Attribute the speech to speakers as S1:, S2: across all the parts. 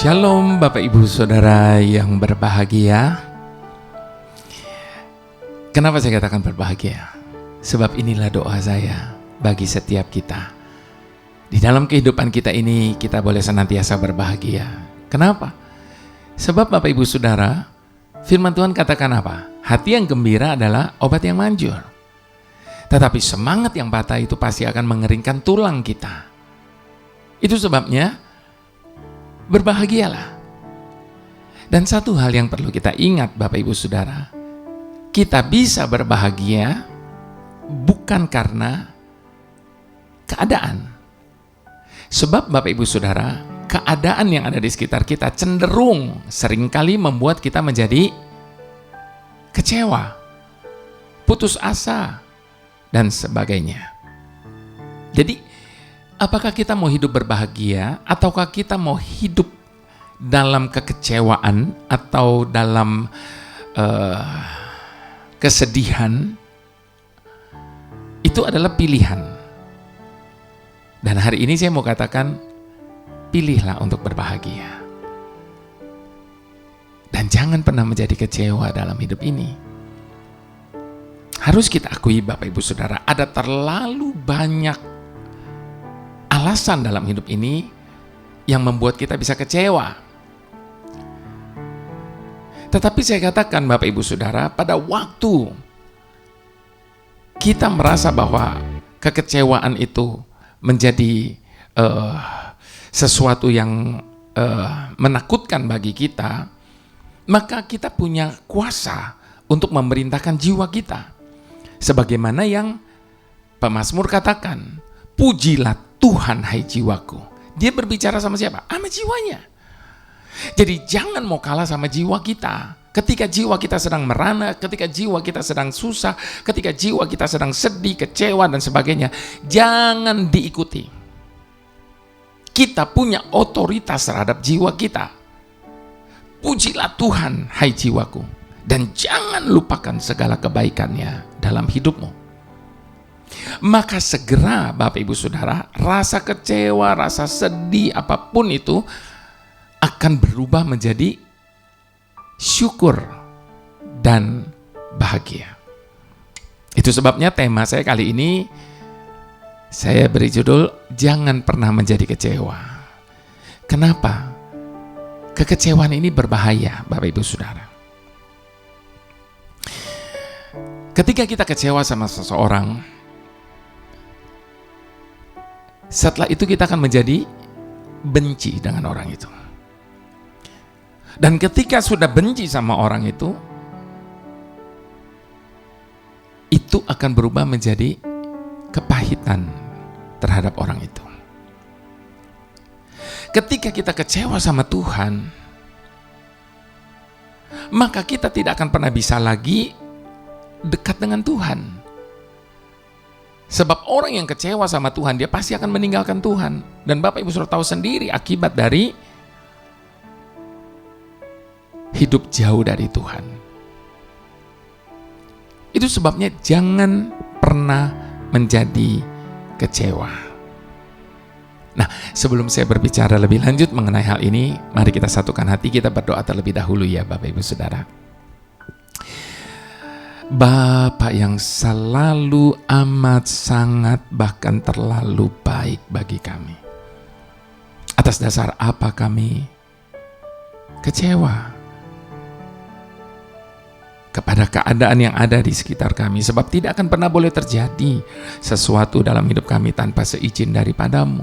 S1: Shalom Bapak Ibu Saudara yang berbahagia. Kenapa saya katakan berbahagia? Sebab inilah doa saya bagi setiap kita. Di dalam kehidupan kita ini kita boleh senantiasa berbahagia. Kenapa? Sebab Bapak Ibu Saudara, firman Tuhan katakan apa? Hati yang gembira adalah obat yang manjur. Tetapi semangat yang patah itu pasti akan mengeringkan tulang kita. Itu sebabnya berbahagialah. Dan satu hal yang perlu kita ingat Bapak Ibu Saudara, kita bisa berbahagia bukan karena keadaan. Sebab Bapak Ibu Saudara, keadaan yang ada di sekitar kita cenderung seringkali membuat kita menjadi kecewa, putus asa, dan sebagainya. Jadi apakah kita mau hidup berbahagia ataukah kita mau hidup dalam kekecewaan atau dalam kesedihan? Itu adalah pilihan. Dan hari ini saya mau katakan, pilihlah untuk berbahagia. Dan jangan pernah menjadi kecewa dalam hidup ini. Harus kita akui Bapak Ibu Saudara, ada terlalu banyak alasan dalam hidup ini yang membuat kita bisa kecewa. Tetapi saya katakan Bapak Ibu Saudara, pada waktu kita merasa bahwa kekecewaan itu menjadi sesuatu yang menakutkan bagi kita, maka kita punya kuasa untuk memerintahkan jiwa kita. Sebagaimana yang pemazmur katakan, pujilah Tuhan hai jiwaku. Dia berbicara sama siapa? Sama jiwanya. Jadi jangan mau kalah sama jiwa kita. Ketika jiwa kita sedang merana, ketika jiwa kita sedang susah, ketika jiwa kita sedang sedih, kecewa dan sebagainya, jangan diikuti. Kita punya otoritas terhadap jiwa kita. Pujilah Tuhan hai jiwaku, dan jangan lupakan segala kebaikannya dalam hidupmu. Maka segera Bapak Ibu Saudara, rasa kecewa, rasa sedih, apapun itu akan berubah menjadi syukur dan bahagia. Itu sebabnya tema saya kali ini saya beri judul, jangan pernah menjadi kecewa. Kenapa? Kekecewaan ini berbahaya Bapak Ibu Saudara. Ketika kita kecewa sama seseorang, setelah itu kita akan menjadi benci dengan orang itu. Dan ketika sudah benci sama orang itu akan berubah menjadi kepahitan terhadap orang itu. Ketika kita kecewa sama Tuhan, maka kita tidak akan pernah bisa lagi dekat dengan Tuhan. Sebab orang yang kecewa sama Tuhan, dia pasti akan meninggalkan Tuhan. Dan Bapak Ibu sudah tahu sendiri akibat dari hidup jauh dari Tuhan. Itu sebabnya jangan pernah menjadi kecewa. Nah, sebelum saya berbicara lebih lanjut mengenai hal ini, mari kita satukan hati, kita berdoa terlebih dahulu ya Bapak Ibu Saudara. Bapa yang selalu amat sangat bahkan terlalu baik bagi kami. Atas dasar apa kami kecewa kepada keadaan yang ada di sekitar kami? Sebab tidak akan pernah boleh terjadi sesuatu dalam hidup kami tanpa seizin daripadamu.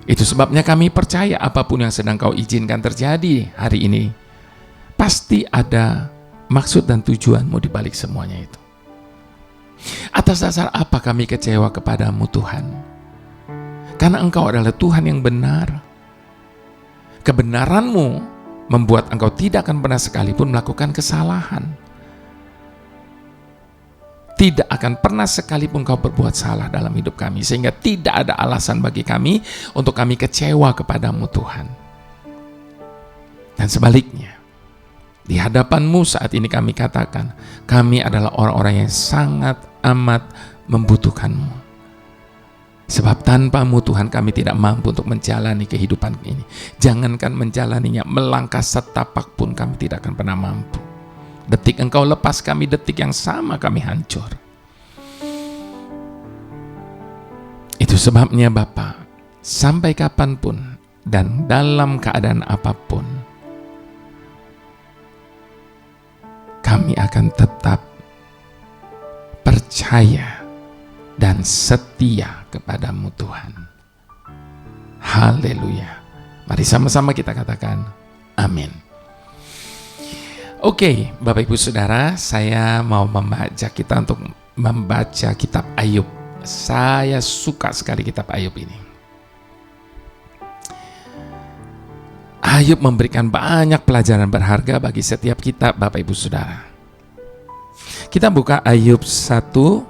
S1: Itu sebabnya kami percaya apapun yang sedang kau izinkan terjadi hari ini, pasti ada maksud dan tujuanmu di balik semuanya itu. Atas dasar apa kami kecewa kepadamu Tuhan? Karena Engkau adalah Tuhan yang benar. Kebenaranmu membuat Engkau tidak akan pernah sekalipun melakukan kesalahan. Tidak akan pernah sekalipun Engkau berbuat salah dalam hidup kami, sehingga tidak ada alasan bagi kami untuk kami kecewa kepadamu Tuhan. Dan sebaliknya, di hadapanmu saat ini kami katakan, kami adalah orang-orang yang sangat amat membutuhkanmu. Sebab tanpamu Tuhan kami tidak mampu untuk menjalani kehidupan ini. Jangankan menjalaninya, melangkah setapak pun kami tidak akan pernah mampu. Detik Engkau lepas kami, detik yang sama kami hancur. Itu sebabnya Bapa, sampai kapanpun dan dalam keadaan apapun, kami akan tetap percaya dan setia kepadamu Tuhan. Haleluya. Mari sama-sama kita katakan amin. Oke, Bapak Ibu Saudara, saya mau untuk membaca kitab Ayub. Saya suka sekali kitab Ayub ini. Ayub memberikan banyak pelajaran berharga bagi setiap kita, Bapak Ibu Saudara. Kita buka Ayub 1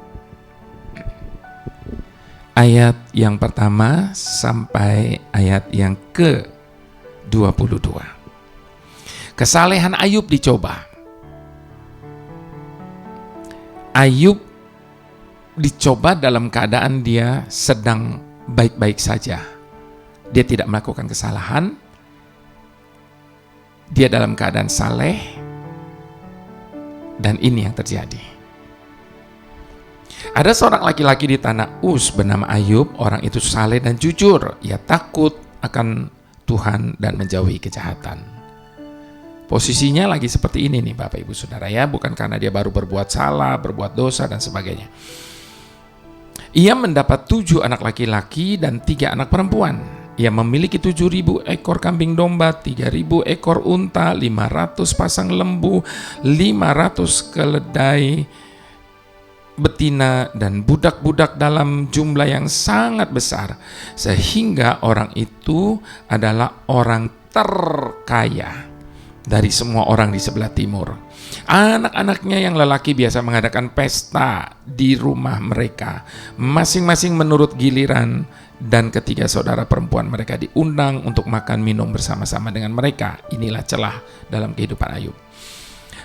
S1: ayat yang pertama sampai ayat yang ke-22. Kesalehan Ayub dicoba. Ayub dicoba dalam keadaan dia sedang baik-baik saja. Dia tidak melakukan kesalahan. Dia dalam keadaan saleh. Dan ini yang terjadi. Ada seorang laki-laki di tanah Uz bernama Ayub. Orang itu saleh dan jujur. Ia takut akan Tuhan dan menjauhi kejahatan. Posisinya lagi seperti ini nih Bapak Ibu Saudara ya. Bukan karena dia baru berbuat salah, berbuat dosa dan sebagainya. Ia mendapat 7 anak laki-laki dan 3 anak perempuan. Ia memiliki 7.000 ekor kambing domba, 3.000 ekor unta, 500 pasang lembu, 500 keledai betina dan budak-budak dalam jumlah yang sangat besar, sehingga orang itu adalah orang terkaya dari semua orang di sebelah timur. Anak-anaknya yang lelaki biasa mengadakan pesta di rumah mereka, masing-masing menurut giliran, dan ketiga saudara perempuan mereka diundang untuk makan minum bersama-sama dengan mereka. Inilah celah dalam kehidupan Ayub.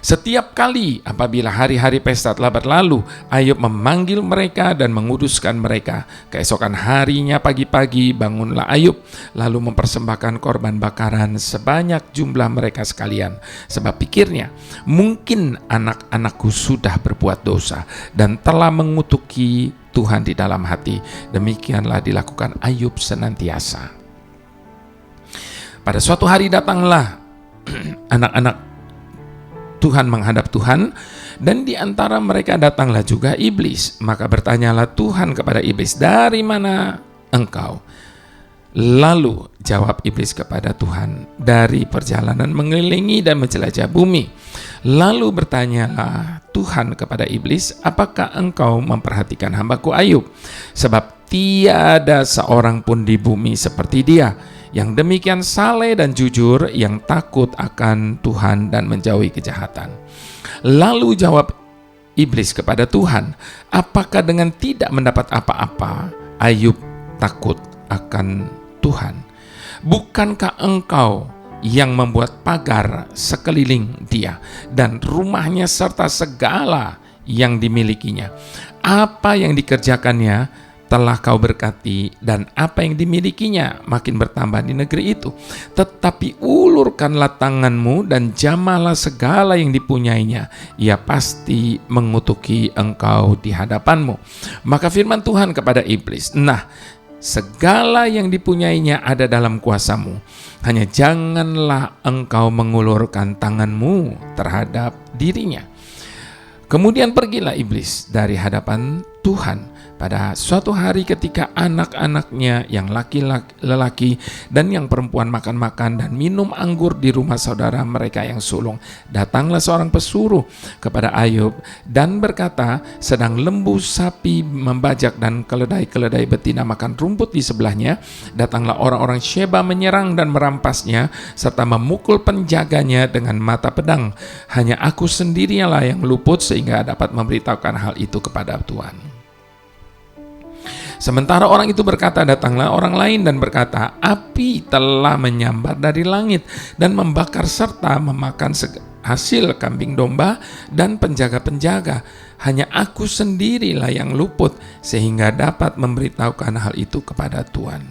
S1: Setiap kali apabila hari-hari pesta telah berlalu, Ayub memanggil mereka dan menguduskan mereka. Keesokan harinya pagi-pagi bangunlah Ayub, lalu mempersembahkan korban bakaran sebanyak jumlah mereka sekalian. Sebab pikirnya, mungkin anak-anakku sudah berbuat dosa dan telah mengutuki Tuhan di dalam hati. Demikianlah dilakukan Ayub senantiasa. Pada suatu hari datanglah anak-anak Tuhan menghadap Tuhan, dan di antara mereka datanglah juga iblis. Maka bertanyalah Tuhan kepada iblis, "Dari mana engkau?" Lalu jawab iblis kepada Tuhan, "Dari perjalanan mengelilingi dan menjelajah bumi." Lalu bertanyalah Tuhan kepada iblis, "Apakah engkau memperhatikan hambaku Ayub? Sebab tiada seorang pun di bumi seperti dia, yang demikian saleh dan jujur, yang takut akan Tuhan dan menjauhi kejahatan." Lalu jawab iblis kepada Tuhan, "Apakah dengan tidak mendapat apa-apa Ayub takut akan Tuhan? Bukankah engkau yang membuat pagar sekeliling dia dan rumahnya serta segala yang dimilikinya? Apa yang dikerjakannya telah kau berkati, dan apa yang dimilikinya makin bertambah di negeri itu. Tetapi ulurkanlah tanganmu dan jamahlah segala yang dipunyainya. Ia pasti mengutuki engkau di hadapanmu." Maka firman Tuhan kepada iblis, "Nah, segala yang dipunyainya ada dalam kuasamu. Hanya janganlah engkau mengulurkan tanganmu terhadap dirinya." Kemudian pergilah iblis dari hadapan Tuhan. Pada suatu hari ketika anak-anaknya yang laki-laki dan yang perempuan makan-makan dan minum anggur di rumah saudara mereka yang sulung, datanglah seorang pesuruh kepada Ayub dan berkata, sedang lembu sapi membajak dan keledai-keledai betina makan rumput di sebelahnya, datanglah orang-orang Sheba menyerang dan merampasnya serta memukul penjaganya dengan mata pedang. Hanya aku sendirilah yang luput sehingga dapat memberitahukan hal itu kepada Tuhan. Sementara orang itu berkata, datanglah orang lain dan berkata, api telah menyambar dari langit dan membakar serta memakan hasil kambing domba dan penjaga-penjaga. Hanya aku sendirilah yang luput sehingga dapat memberitahukan hal itu kepada Tuhan.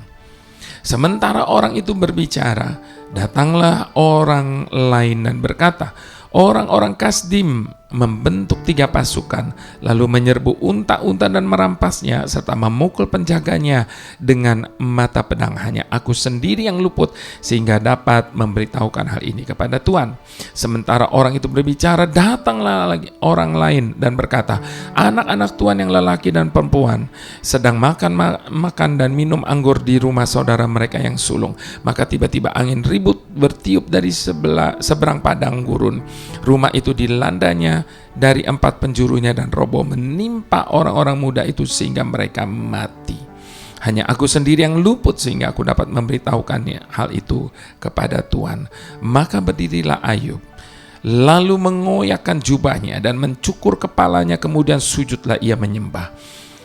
S1: Sementara orang itu berbicara, datanglah orang lain dan berkata, orang-orang Kasdim membentuk 3 pasukan, lalu menyerbu unta-unta dan merampasnya, serta memukul penjaganya dengan mata pedang. Hanya aku sendiri yang luput, sehingga dapat memberitahukan hal ini kepada Tuhan. Sementara orang itu berbicara, datanglah lagi orang lain dan berkata, anak-anak Tuhan yang lelaki dan perempuan sedang makan dan minum anggur di rumah saudara mereka yang sulung. Maka tiba-tiba angin ribut bertiup dari seberang padang gurun. Rumah itu dilandanya dari 4 penjurunya dan roboh menimpa orang-orang muda itu sehingga mereka mati. Hanya aku sendiri yang luput sehingga aku dapat memberitahukannya hal itu kepada Tuhan. Maka berdirilah Ayub, lalu mengoyakkan jubahnya dan mencukur kepalanya, kemudian sujudlah ia menyembah.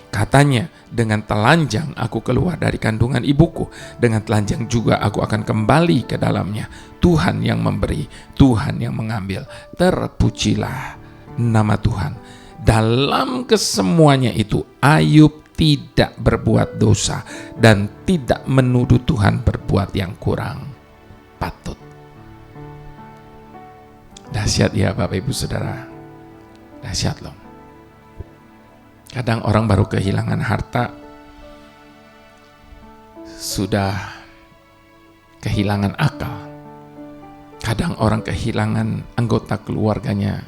S1: Katanya, dengan telanjang aku keluar dari kandungan ibuku, dengan telanjang juga aku akan kembali ke dalamnya. Tuhan yang memberi, Tuhan yang mengambil. Terpujilah nama Tuhan. Dalam kesemuanya itu, Ayub tidak berbuat dosa dan tidak menuduh Tuhan berbuat yang kurang patut. Dahsyat ya Bapak Ibu Saudara. Dahsyat loh. Kadang orang baru kehilangan harta, sudah kehilangan akal. Kadang orang kehilangan anggota keluarganya,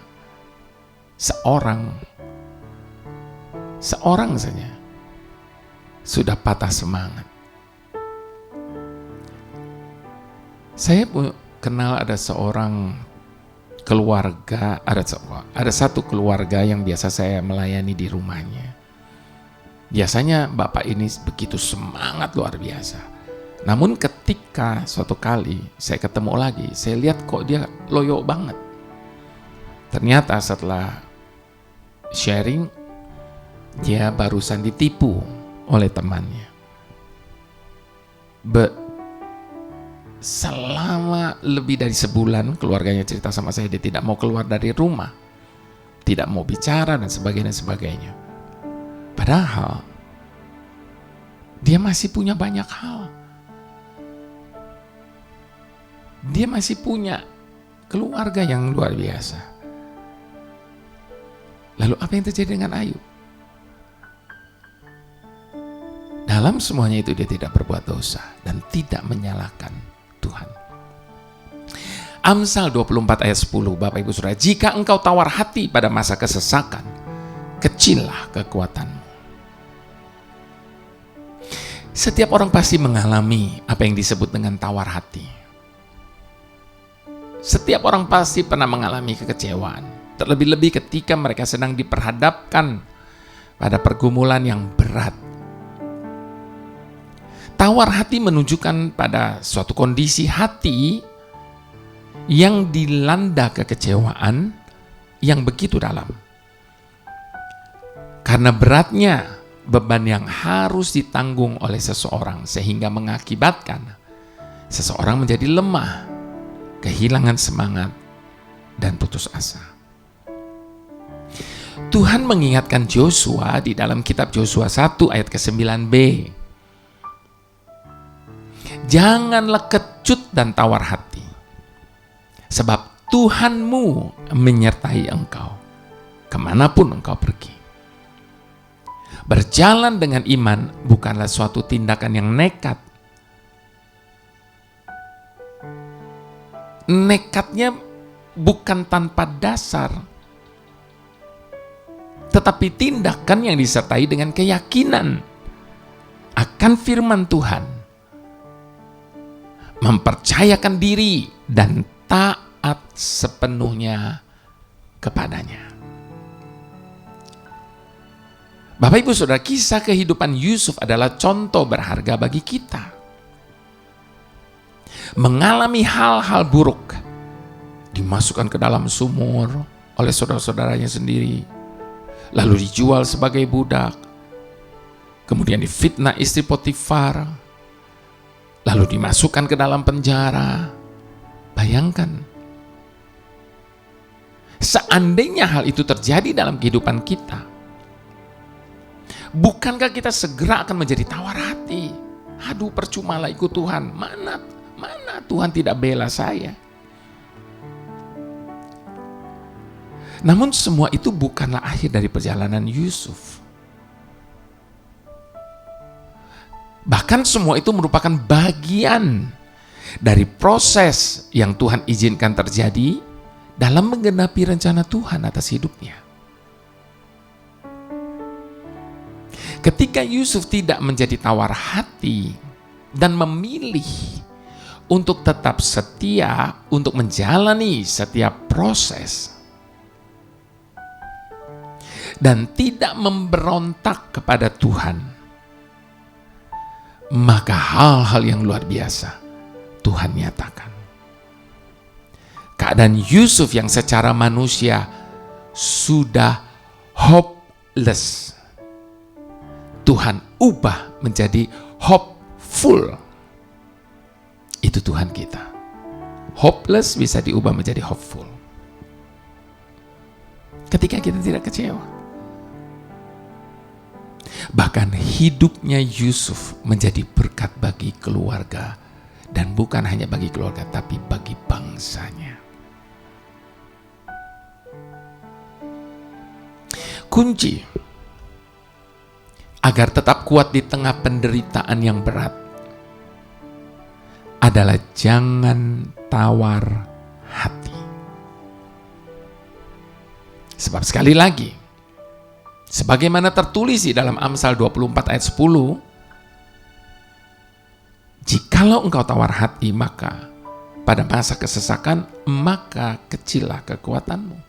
S1: seorang saja, sudah patah semangat. Saya kenal ada seorang keluarga, ada satu keluarga yang biasa saya melayani di rumahnya. Biasanya bapak ini begitu semangat luar biasa. Namun ketika suatu kali saya ketemu lagi, saya lihat kok dia loyo banget. Ternyata setelah sharing, dia barusan ditipu oleh temannya. Selama lebih dari sebulan keluarganya cerita sama saya, dia tidak mau keluar dari rumah, tidak mau bicara dan sebagainya. Padahal dia masih punya banyak hal. Dia masih punya keluarga yang luar biasa. Lalu apa yang terjadi dengan Ayub? Dalam semuanya itu dia tidak berbuat dosa dan tidak menyalahkan Tuhan. Amsal 24 ayat 10, Bapak Ibu Saudara, jika engkau tawar hati pada masa kesesakan, kecillah kekuatanmu. Setiap orang pasti mengalami apa yang disebut dengan tawar hati. Setiap orang pasti pernah mengalami kekecewaan, terlebih-lebih ketika mereka sedang diperhadapkan pada pergumulan yang berat. Tawar hati menunjukkan pada suatu kondisi hati yang dilanda kekecewaan yang begitu dalam. Karena beratnya beban yang harus ditanggung oleh seseorang sehingga mengakibatkan seseorang menjadi lemah, kehilangan semangat, dan putus asa. Tuhan mengingatkan Joshua di dalam kitab Joshua 1 ayat ke-9b. Janganlah kecut dan tawar hati, sebab Tuhanmu menyertai engkau kemanapun engkau pergi. Berjalan dengan iman bukanlah suatu tindakan yang nekat. Nekatnya bukan tanpa dasar, tetapi tindakan yang disertai dengan keyakinan akan firman Tuhan, mempercayakan diri dan taat sepenuhnya kepadanya. Bapak Ibu Saudara, kisah kehidupan Yusuf adalah contoh berharga bagi kita. Mengalami hal-hal buruk, dimasukkan ke dalam sumur oleh saudara-saudaranya sendiri, lalu dijual sebagai budak, kemudian difitnah istri Potifar, lalu dimasukkan ke dalam penjara. Bayangkan, Seandainya hal itu terjadi dalam kehidupan kita, bukankah kita segera akan menjadi tawar hati? Aduh, percumalah ikut Tuhan. Mana Tuhan tidak bela saya? Namun semua itu bukanlah akhir dari perjalanan Yusuf. Bahkan semua itu merupakan bagian dari proses yang Tuhan izinkan terjadi dalam menggenapi rencana Tuhan atas hidupnya. Ketika Yusuf tidak menjadi tawar hati dan memilih untuk tetap setia untuk menjalani setiap proses dan tidak memberontak kepada Tuhan, maka hal-hal yang luar biasa Tuhan nyatakan. Keadaan Yusuf yang secara manusia sudah hopeless, Tuhan ubah menjadi hopeful. Itu Tuhan kita. Hopeless bisa diubah menjadi hopeful. Ketika kita tidak kecewa. Bahkan hidupnya Yusuf menjadi berkat bagi keluarga. Dan bukan hanya bagi keluarga, tapi bagi bangsanya. Kunci agar tetap kuat di tengah penderitaan yang berat adalah jangan tawar hati. Sebab sekali lagi, sebagaimana tertulis di dalam Amsal 24 ayat 10, jikalau engkau tawar hati, maka pada masa kesesakan, maka kecillah kekuatanmu.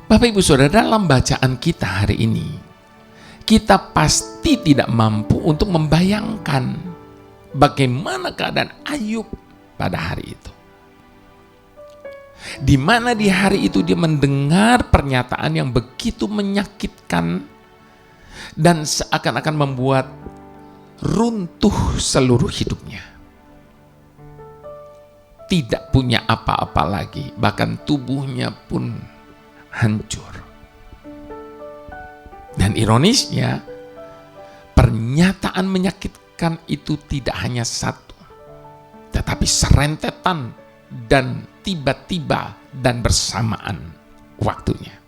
S1: Bapak Ibu Saudara, dalam bacaan kita hari ini, kita pasti tidak mampu untuk membayangkan bagaimana keadaan Ayub pada hari itu. Di mana di hari itu dia mendengar pernyataan yang begitu menyakitkan dan seakan-akan membuat runtuh seluruh hidupnya. Tidak punya apa-apa lagi, bahkan tubuhnya pun hancur. Dan ironisnya, pernyataan menyakitkan itu tidak hanya satu, tetapi serentetan dan tiba-tiba dan bersamaan waktunya.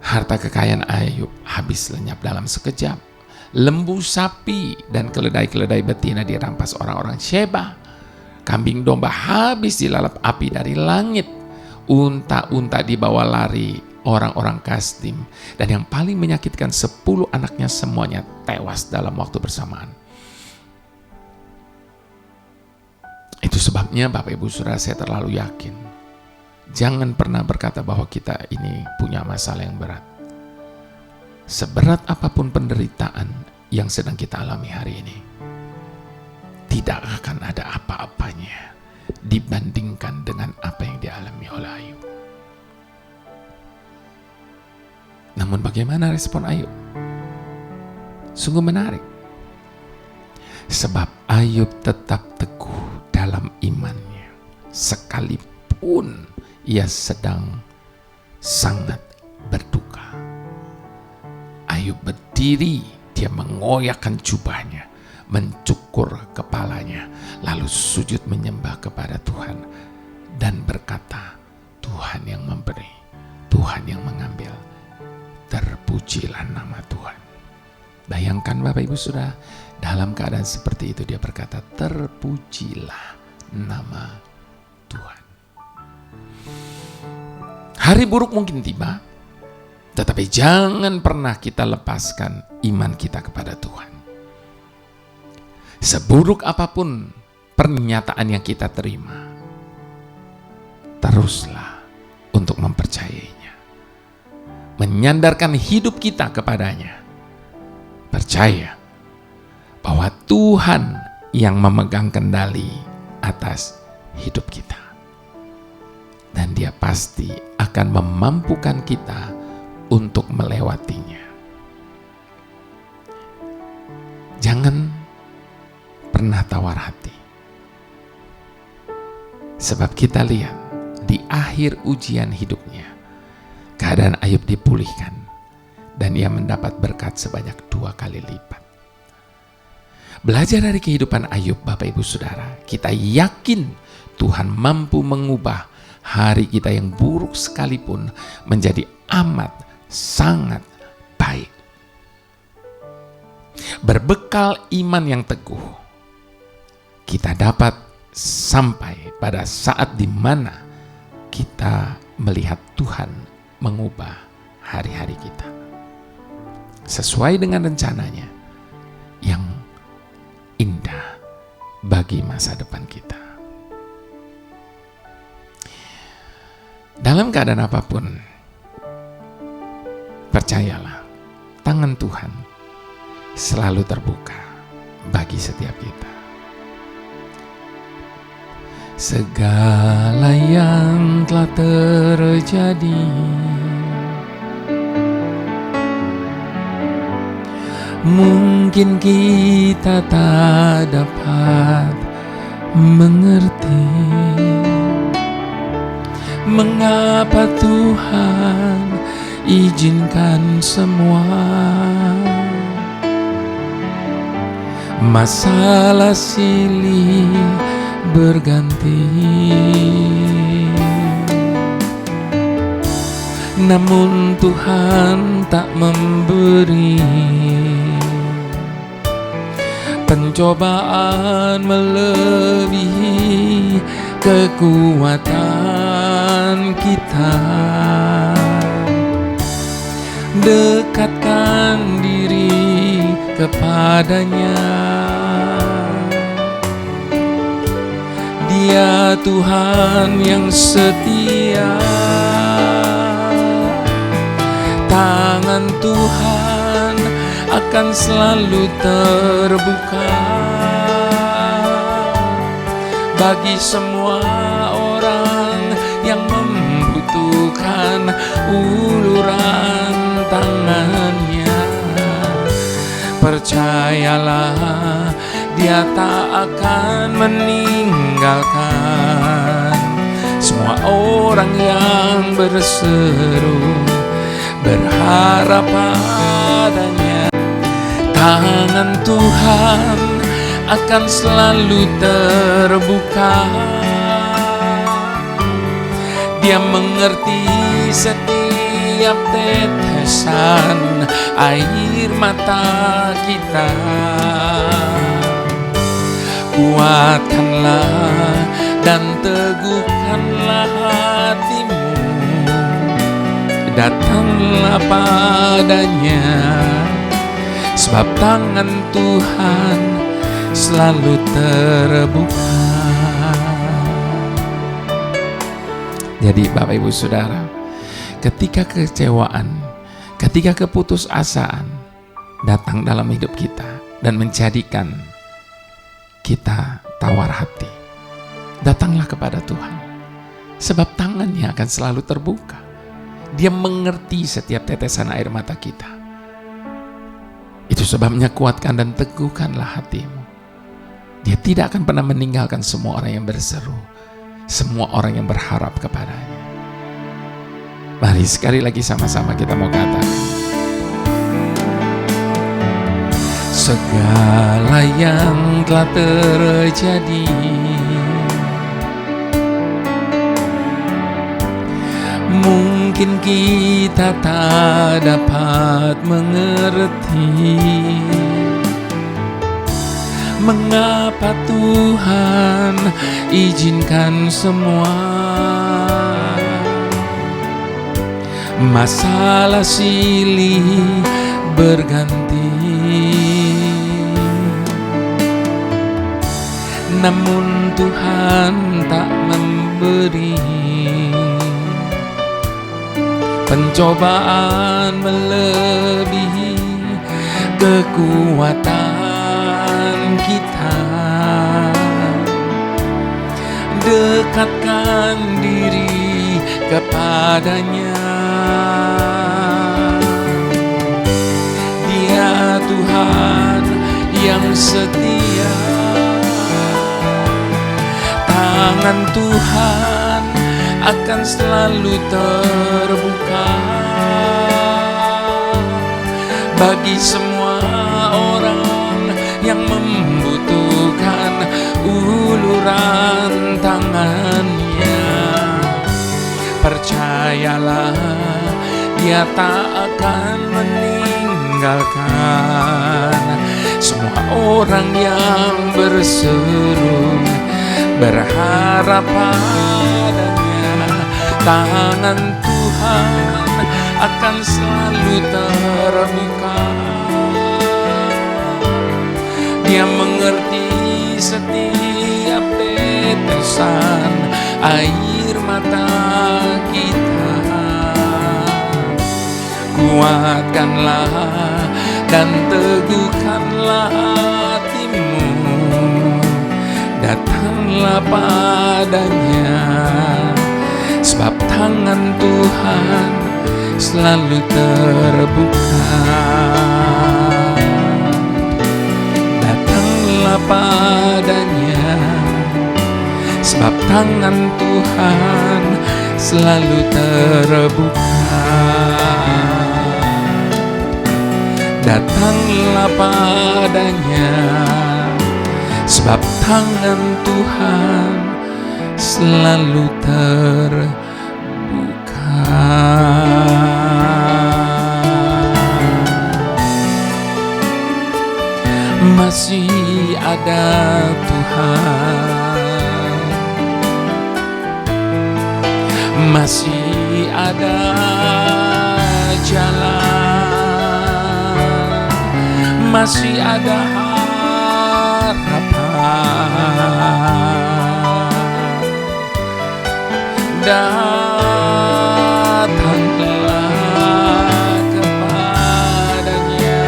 S1: Harta kekayaan Ayub habis lenyap dalam sekejap. Lembu sapi dan keledai-keledai betina dirampas orang-orang Sheba. Kambing domba habis dilalap api dari langit. Unta-unta dibawa lari orang-orang Kasdim. Dan yang paling menyakitkan, 10 anaknya semuanya tewas dalam waktu bersamaan. Itu sebabnya Bapak Ibu Saudara, saya terlalu yakin. Jangan pernah berkata bahwa kita ini punya masalah yang berat. Seberat apapun penderitaan yang sedang kita alami hari ini, tidak akan ada apa-apanya dibandingkan dengan apa yang dialami oleh Ayub. Namun bagaimana respon Ayub? Sungguh menarik. Sebab Ayub tetap teguh dalam imannya, sekalipun ia sedang sangat berduka. Ayub berdiri, dia mengoyakkan jubahnya, mencukur kepalanya, lalu sujud menyembah kepada Tuhan dan berkata, Tuhan yang memberi, Tuhan yang mengambil, terpujilah nama Tuhan. Bayangkan Bapak Ibu Saudara, dalam keadaan seperti itu dia berkata, terpujilah nama Tuhan. Hari buruk mungkin tiba, tetapi jangan pernah kita lepaskan iman kita kepada Tuhan. Seburuk apapun pernyataan yang kita terima, teruslah untuk mempercayainya. Menyandarkan hidup kita kepadanya. Percaya bahwa Tuhan yang memegang kendali atas hidup kita. Dan Dia pasti akan memampukan kita untuk melewatinya. Jangan pernah tawar hati. Sebab kita lihat di akhir ujian hidupnya, keadaan Ayub dipulihkan dan ia mendapat berkat sebanyak 2 kali lipat. Belajar dari kehidupan Ayub, Bapak Ibu Saudara, kita yakin Tuhan mampu mengubah hari kita yang buruk sekalipun menjadi amat sangat baik. Berbekal iman yang teguh, kita dapat sampai pada saat di mana kita melihat Tuhan mengubah hari-hari kita sesuai dengan rencananya yang indah bagi masa depan kita. Dalam keadaan apapun, percayalah, tangan Tuhan selalu terbuka bagi setiap kita. Segala yang telah terjadi mungkin kita tak dapat mengerti mengapa Tuhan izinkan semua masalah silih berganti. Namun Tuhan tak memberi pencobaan melebihi kekuatan kita. Dekatkan diri kepadanya. Dia Tuhan yang setia. Tangan Tuhan akan selalu terbuka bagi semua orang yang membutuhkan uluran tangannya. Percayalah, Dia tak akan meninggalkan semua orang yang berseru berharap padanya. Tangan Tuhan akan selalu terbuka. Dia mengerti setiap tetesan air mata kita. Kuatkanlah dan teguhkanlah hatimu. Datanglah padanya, sebab tangan Tuhan selalu terbuka. Jadi Bapak Ibu Saudara, ketika kekecewaan, ketika keputusasaan datang dalam hidup kita dan menjadikan kita tawar hati, datanglah kepada Tuhan, sebab tangannya akan selalu terbuka. Dia mengerti setiap tetesan air mata kita. Itu sebabnya kuatkan dan teguhkanlah hatimu. Dia tidak akan pernah meninggalkan semua orang yang berseru, semua orang yang berharap kepadanya. Mari sekali lagi sama-sama kita mau katakan, segala yang telah terjadi mungkin kita tak dapat mengerti mengapa Tuhan izinkan semua masalah silih berganti. Namun Tuhan tak memberi pencobaan melebihi kekuatan kita. Dekatkan diri kepadanya. Dia Tuhan yang setia. Tangan Tuhan akan selalu terbuka bagi semua orang yang membutuhkan uluran tangannya. Percayalah, Dia tak akan meninggalkan semua orang yang berseru berharap padanya. Tangan Tuhan akan selalu terbuka. Dia mengerti setiap tetesan air mata kita. Kuatkanlah dan teguhkanlah hatimu, datanglah padanya, sebab tangan Tuhan selalu terbuka. Datanglah padanya, sebab tangan Tuhan selalu terbuka. Datanglah padanya, sebab tangan Tuhan selalu terbuka. Masih ada Tuhan, masih ada jalan, masih ada harapan. Datanglah kepadanya.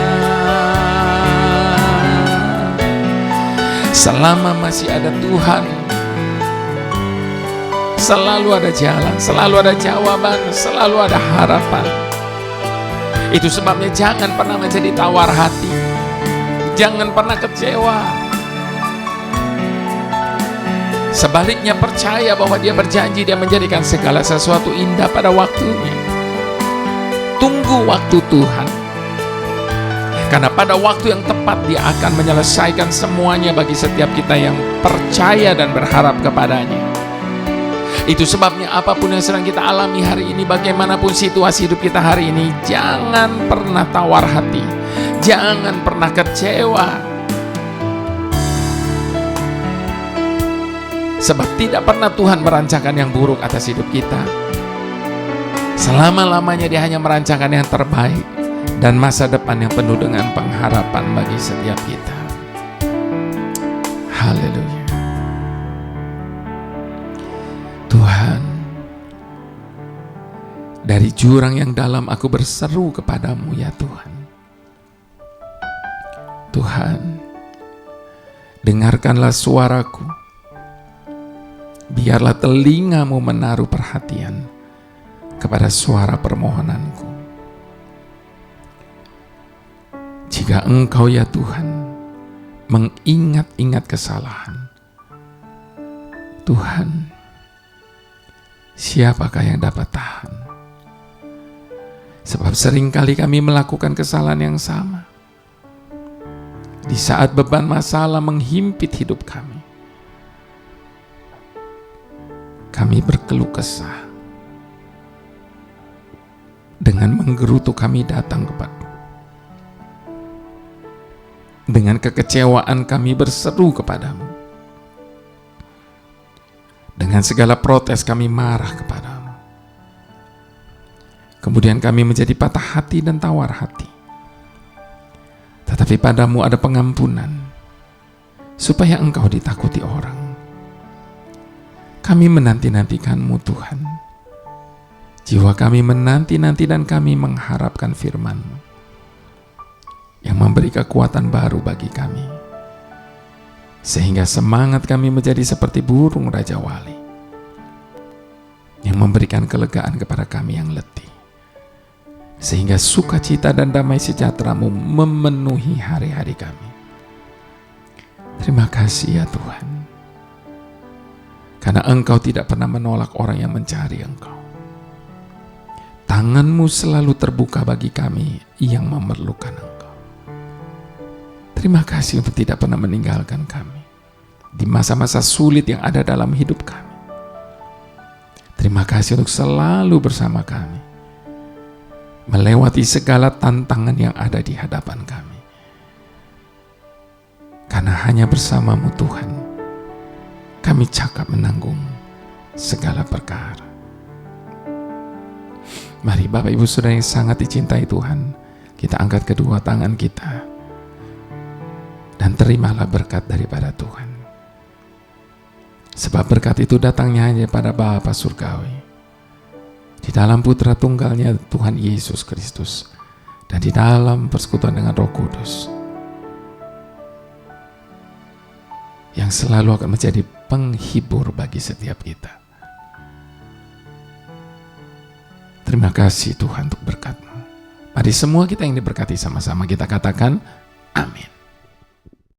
S1: Selama masih ada Tuhan, selalu ada jalan, selalu ada jawaban, selalu ada harapan. Itu sebabnya jangan pernah menjadi tawar hati, jangan pernah kecewa. Sebaliknya percaya bahwa Dia berjanji, Dia menjadikan segala sesuatu indah pada waktunya. Tunggu waktu Tuhan, karena pada waktu yang tepat Dia akan menyelesaikan semuanya bagi setiap kita yang percaya dan berharap kepadanya. Itu sebabnya apapun yang sedang kita alami hari ini, bagaimanapun situasi hidup kita hari ini, jangan pernah tawar hati, jangan pernah kecewa. Sebab tidak pernah Tuhan merancangkan yang buruk atas hidup kita. Selama-lamanya Dia hanya merancangkan yang terbaik dan masa depan yang penuh dengan pengharapan bagi setiap kita. Haleluya. Tuhan, dari jurang yang dalam aku berseru kepadamu ya Tuhan. Tuhan, dengarkanlah suaraku. Biarlah telingamu menaruh perhatian kepada suara permohonanku. Jika Engkau ya Tuhan mengingat-ingat kesalahan, Tuhan, siapakah yang dapat tahan? Sebab seringkali kami melakukan kesalahan yang sama. Di saat beban masalah menghimpit hidup kami, kami berkeluh kesah. Dengan menggerutu kami datang kepadamu. Dengan kekecewaan kami berseru kepadamu. Dengan segala protes kami marah kepadamu. Kemudian kami menjadi patah hati dan tawar hati. Tetapi padamu ada pengampunan, supaya Engkau ditakuti orang. Kami menanti-nantikan-Mu Tuhan. Jiwa kami menanti-nanti dan kami mengharapkan firman-Mu yang memberi kekuatan baru bagi kami. Sehingga semangat kami menjadi seperti burung Raja Wali yang memberikan kelegaan kepada kami yang letih. Sehingga sukacita dan damai sejahtera-Mu memenuhi hari-hari kami. Terima kasih ya Tuhan, karena Engkau tidak pernah menolak orang yang mencari Engkau. Tangan-Mu selalu terbuka bagi kami yang memerlukan Engkau. Terima kasih untuk tidak pernah meninggalkan kami di masa-masa sulit yang ada dalam hidup kami. Terima kasih untuk selalu bersama kami, melewati segala tantangan yang ada di hadapan kami. Karena hanya bersama-Mu Tuhan, kami cakap menanggung segala perkara. Mari Bapak Ibu Saudara yang sangat dicintai Tuhan, kita angkat kedua tangan kita dan terimalah berkat daripada Tuhan. Sebab berkat itu datangnya hanya pada Bapa Surgawi, di dalam Putra Tunggalnya Tuhan Yesus Kristus, dan di dalam persekutuan dengan Roh Kudus, yang selalu akan menjadi penghibur bagi setiap kita. Terima kasih Tuhan untuk berkat-Mu. Mari semua kita yang diberkati sama-sama kita katakan amin.